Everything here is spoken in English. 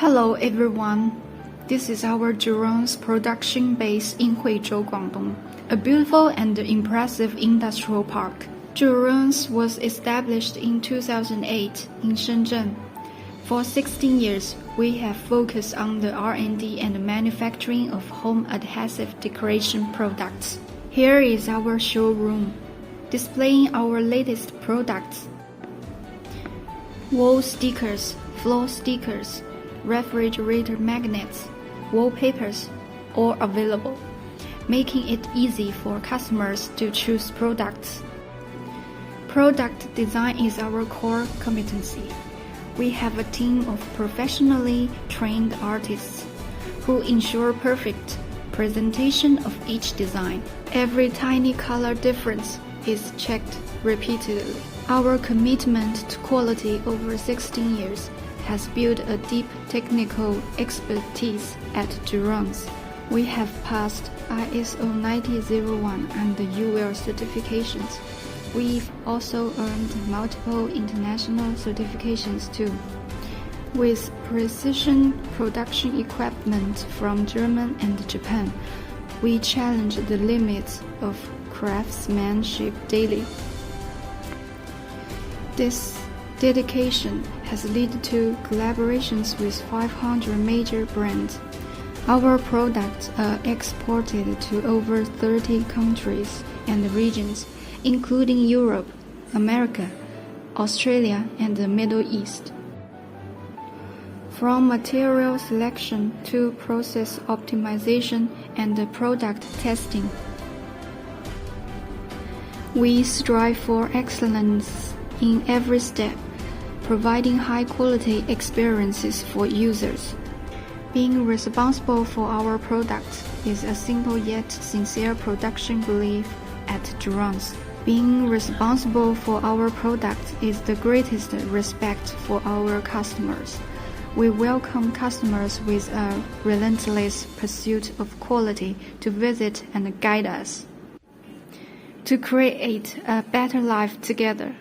Hello everyone, this is our drones production base in Huizhou, Guangdong, a beautiful and impressive industrial park. Drones was established in 2008 in Shenzhen. For 16 years, we have focused on the R&D and manufacturing of home adhesive decoration products. Here is our showroom, displaying our latest products. Wall stickers, floor stickers, refrigerator magnets, wallpapers, all available, making it easy for customers to choose products. Product design is our core competency. We have a team of professionally trained artists who ensure perfect presentation of each design. Every tiny color difference is checked repeatedly. Our commitment to quality over 16 years has built a deep technical expertise at drones. We have passed ISO 9001 and UL certifications. We've also earned multiple international certifications too. With precision production equipment from Germany and Japan, we challenge the limits of craftsmanship daily. This dedication has led to collaborations with 500 major brands. Our products are exported to over 30 countries and regions, including Europe, America, Australia, and the Middle East. From material selection to process optimization and product testing, we strive for excellence in every step, providing high-quality experiences for users. Being responsible for our products is a simple yet sincere production belief at Drones. Being responsible for our products is the greatest respect for our customers. We welcome customers with a relentless pursuit of quality to visit and guide us, to create a better life together.